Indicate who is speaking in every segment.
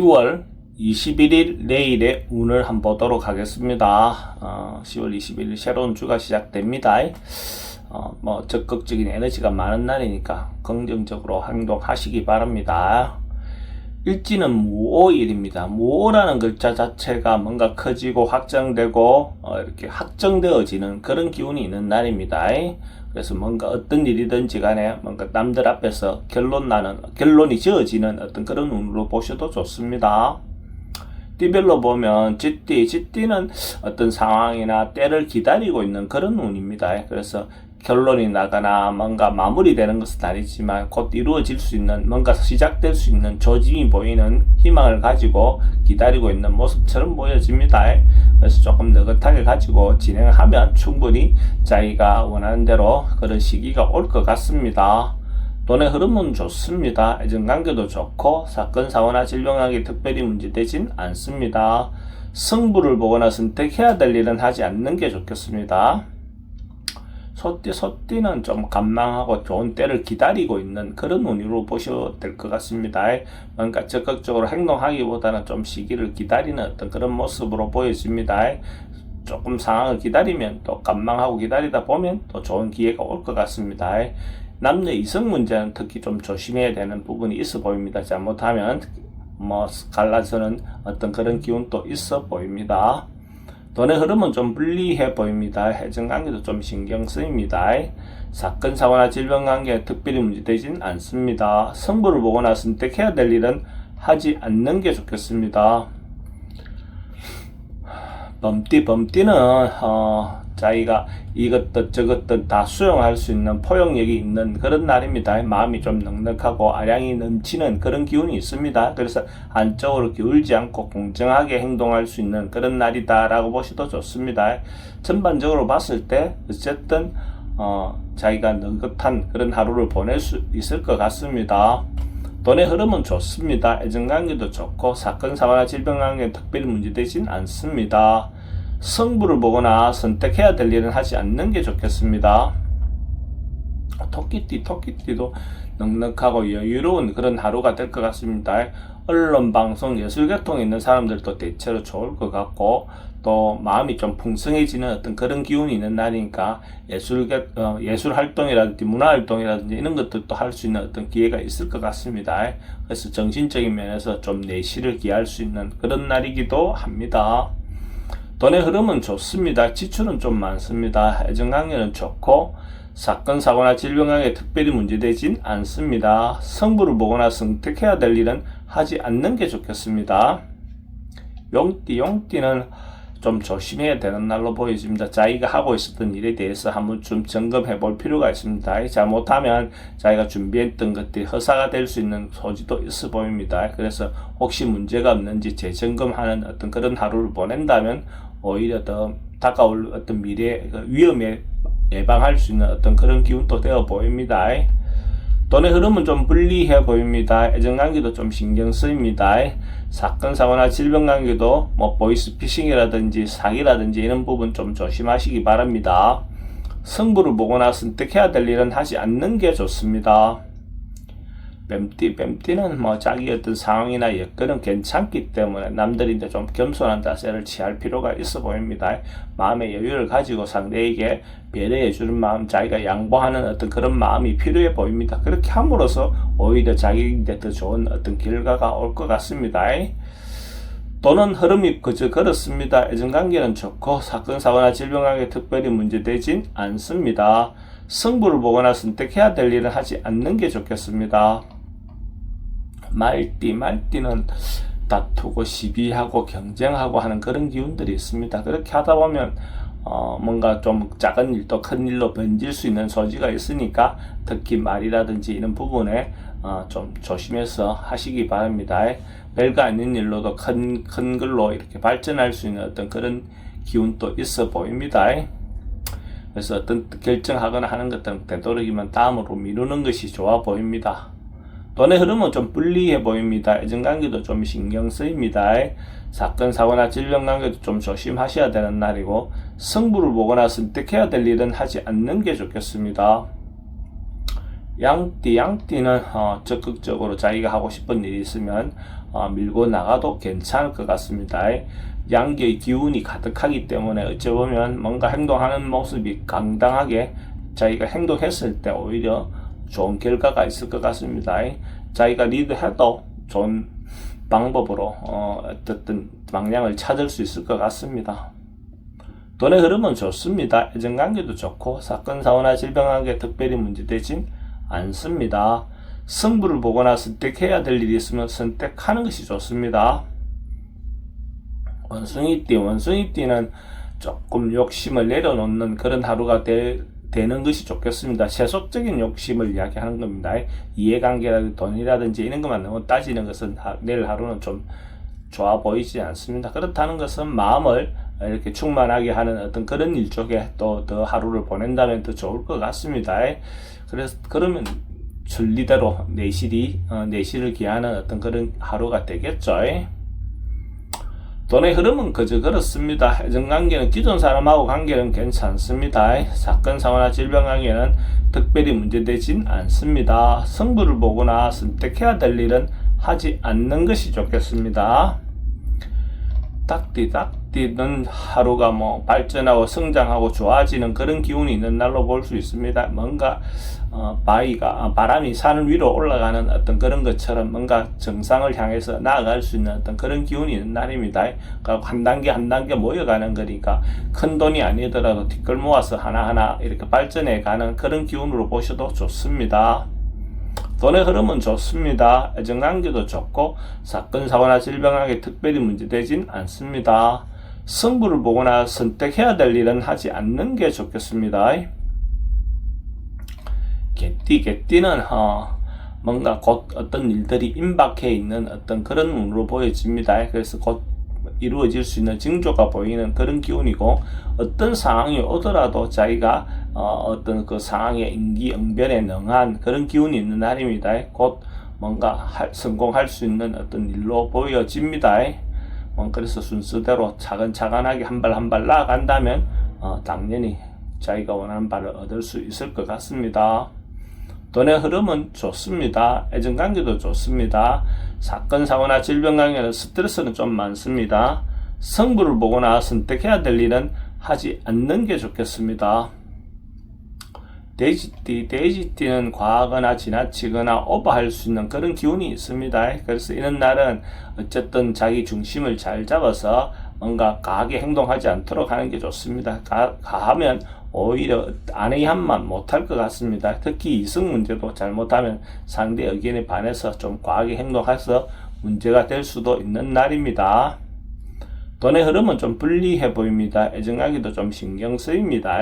Speaker 1: 10월 21일 내일의 운을 한번 보도록 하겠습니다. 10월 21일 새로운 주가 시작됩니다. 적극적인 에너지가 많은 날이니까 긍정적으로 행동하시기 바랍니다. 일지는 무오일입니다. 무오라는 글자 자체가 뭔가 커지고 확장되고 이렇게 확정되어지는 그런 기운이 있는 날입니다. 그래서 뭔가 어떤 일이든지 간에 뭔가 남들 앞에서 결론이 지어지는 어떤 그런 운으로 보셔도 좋습니다. 띠별로 보면 쥐띠는 어떤 상황이나 때를 기다리고 있는 그런 운입니다. 그래서 결론이 나거나 뭔가 마무리되는 것은 아니지만 곧 이루어질 수 있는, 뭔가 시작될 수 있는 조짐이 보이는 희망을 가지고 기다리고 있는 모습처럼 보여집니다. 그래서 조금 느긋하게 가지고 진행하면 충분히 자기가 원하는 대로 그런 시기가 올 것 같습니다. 돈의 흐름은 좋습니다. 애정관계도 좋고 사건, 사고나 질병하기 특별히 문제되진 않습니다. 승부를 보거나 선택해야 될 일은 하지 않는 게 좋겠습니다. 소띠는 좀 간망하고 좋은 때를 기다리고 있는 그런 운으로 보셔도 될 것 같습니다. 뭔가 적극적으로 행동하기보다는 좀 시기를 기다리는 어떤 그런 모습으로 보여집니다. 조금 상황을 기다리면 또 간망하고 기다리다 보면 또 좋은 기회가 올 것 같습니다. 남녀 이성 문제는 특히 좀 조심해야 되는 부분이 있어 보입니다. 잘못하면 갈라서는 어떤 그런 기운도 있어 보입니다. 돈의 흐름은 좀 불리해 보입니다. 해정관계도 좀 신경 쓰입니다. 사건, 사고나 질병관계 특별히 문제되진 않습니다. 승부를 보거나 선택해야 될 일은 하지 않는 게 좋겠습니다. 범띠는 자기가 이것도 저것도 다 수용할 수 있는 포용력이 있는 그런 날입니다. 마음이 좀 넉넉하고 아량이 넘치는 그런 기운이 있습니다. 그래서 한쪽으로 기울지 않고 공정하게 행동할 수 있는 그런 날이다 라고 보셔도 좋습니다. 전반적으로 봤을 때 어쨌든 자기가 느긋한 그런 하루를 보낼 수 있을 것 같습니다. 돈의 흐름은 좋습니다. 애정관계도 좋고 사건, 사고나 질병관계 특별히 문제되진 않습니다. 승부를 보거나 선택해야 될 일은 하지 않는 게 좋겠습니다. 토끼띠도 넉넉하고 여유로운 그런 하루가 될 것 같습니다. 언론, 방송, 예술계통에 있는 사람들도 대체로 좋을 것 같고 또 마음이 좀 풍성해지는 어떤 그런 기운이 있는 날이니까 예술 활동이라든지 문화 활동이라든지 이런 것들도 할 수 있는 어떤 기회가 있을 것 같습니다. 그래서 정신적인 면에서 좀 내실을 기할 수 있는 그런 날이기도 합니다. 돈의 흐름은 좋습니다. 지출은 좀 많습니다. 애정관계는 좋고 사건, 사고나 질병관계 특별히 문제되진 않습니다. 승부를 보거나 선택해야 될 일은 하지 않는 게 좋겠습니다. 용띠는 좀 조심해야 되는 날로 보여집니다. 자기가 하고 있었던 일에 대해서 한번 좀 점검해 볼 필요가 있습니다. 잘못하면 자기가 준비했던 것들이 허사가 될 수 있는 소지도 있어 보입니다. 그래서 혹시 문제가 없는지 재점검하는 어떤 그런 하루를 보낸다면 오히려 더 다가올 어떤 미래 위험에 예방할 수 있는 어떤 그런 기운도 되어 보입니다. 돈의 흐름은 좀 불리해 보입니다. 애정관계도 좀 신경 쓰입니다. 사건, 사고나 질병관계도 보이스피싱이라든지 사기라든지 이런 부분 좀 조심하시기 바랍니다. 승부를 보거나 선택해야 될 일은 하지 않는 게 좋습니다. 뱀띠는 자기 어떤 상황이나 여건은 괜찮기 때문에 남들인데 좀 겸손한 자세를 취할 필요가 있어 보입니다. 마음의 여유를 가지고 상대에게 배려해 주는 마음, 자기가 양보하는 어떤 그런 마음이 필요해 보입니다. 그렇게 함으로써 오히려 자기인데 더 좋은 어떤 결과가 올 것 같습니다. 돈은 흐름이 그저 그렇습니다. 애정관계는 좋고 사건, 사고나 질병관계 특별히 문제되진 않습니다. 승부를 보거나 선택해야 될 일은 하지 않는 게 좋겠습니다. 말띠는 다투고 시비하고 경쟁하고 하는 그런 기운들이 있습니다. 그렇게 하다 보면 뭔가 좀 작은 일도 큰 일로 번질 수 있는 소지가 있으니까 특히 말이라든지 이런 부분에 좀 조심해서 하시기 바랍니다. 별거 아닌 일로도 큰 걸로 이렇게 발전할 수 있는 어떤 그런 기운도 있어 보입니다. 그래서 어떤 결정하거나 하는 것들은 되도록이면 다음으로 미루는 것이 좋아 보입니다. 돈의 흐름은 좀 불리해 보입니다. 애정관계도 좀 신경 쓰입니다. 사건, 사고나 질병관계도 좀 조심하셔야 되는 날이고 승부를 보거나 선택해야 될 일은 하지 않는 게 좋겠습니다. 양띠는 적극적으로 자기가 하고 싶은 일이 있으면 밀고 나가도 괜찮을 것 같습니다. 양기의 기운이 가득하기 때문에 어찌 보면 뭔가 행동하는 모습이 당당하게 자기가 행동했을 때 오히려 좋은 결과가 있을 것 같습니다. 자기가 리드해도 좋은 방법으로 어쨌든 방향을 찾을 수 있을 것 같습니다. 돈의 흐름은 좋습니다. 애정관계도 좋고 사건 사고나 질병관계 특별히 문제되진 않습니다. 승부를 보거나 선택해야 될 일이 있으면 선택하는 것이 좋습니다. 원숭이띠는 조금 욕심을 내려놓는 그런 하루가 되는 것이 좋겠습니다. 세속적인 욕심을 이야기하는 겁니다. 이해관계라든지 돈이라든지 이런 것만 너무 따지는 것은 내일 하루는 좀 좋아 보이지 않습니다. 그렇다는 것은 마음을 이렇게 충만하게 하는 어떤 그런 일 쪽에 또 더 하루를 보낸다면 더 좋을 것 같습니다. 그래서 그러면 순리대로 내실을 기하는 어떤 그런 하루가 되겠죠. 돈의 흐름은 그저 그렇습니다. 애정관계는 기존 사람하고 관계는 괜찮습니다. 사건 사고나 질병 관계는 특별히 문제되진 않습니다. 승부를 보거나 선택해야 될 일은 하지 않는 것이 좋겠습니다. 닭띠는 하루가 발전하고 성장하고 좋아지는 그런 기운이 있는 날로 볼 수 있습니다. 뭔가 바람이 산 위로 올라가는 어떤 그런 것처럼 뭔가 정상을 향해서 나아갈 수 있는 어떤 그런 기운이 있는 날입니다. 그러니까 한 단계 한 단계 모여가는 거니까 큰 돈이 아니더라도 뒷걸 모아서 하나하나 이렇게 발전해 가는 그런 기운으로 보셔도 좋습니다. 돈의 흐름은 좋습니다. 애정관계도 좋고 사건 사고나 질병하게 특별히 문제되진 않습니다. 승부를 보거나 선택해야 될 일은 하지 않는 게 좋겠습니다. 개띠는 뭔가 곧 어떤 일들이 임박해 있는 어떤 그런 운으로 보여집니다. 그래서 곧 이루어질 수 있는 징조가 보이는 그런 기운이고 어떤 상황이 오더라도 자기가 어떤 그 상황의 임기응변에 능한 그런 기운이 있는 날입니다. 곧 뭔가 성공할 수 있는 어떤 일로 보여집니다. 그래서 순서대로 차근차근하게 한 발 한 발 나아간다면 당연히 자기가 원하는 바를 얻을 수 있을 것 같습니다. 돈의 흐름은 좋습니다. 애정관계도 좋습니다. 사건 사고나 질병 관계는 스트레스는 좀 많습니다. 승부를 보거나 선택해야 될 일은 하지 않는 게 좋겠습니다. 돼지띠는 과하거나 지나치거나 오버할 수 있는 그런 기운이 있습니다. 그래서 이런 날은 어쨌든 자기 중심을 잘 잡아서 뭔가 과하게 행동하지 않도록 하는 게 좋습니다. 가하면 오히려 안의함만 못할 것 같습니다. 특히 이성 문제도 잘못하면 상대 의견에 반해서 좀 과하게 행동해서 문제가 될 수도 있는 날입니다. 돈의 흐름은 좀 불리해 보입니다. 애정하기도 좀 신경 쓰입니다.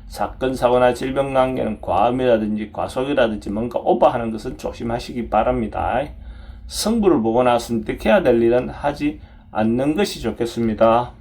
Speaker 1: 사건 사고나 질병 관계는 과음이라든지 과속이라든지 뭔가 오버하는 것은 조심하시기 바랍니다. 승부를 보거나 선택해야 될 일은 하지 않는 것이 좋겠습니다.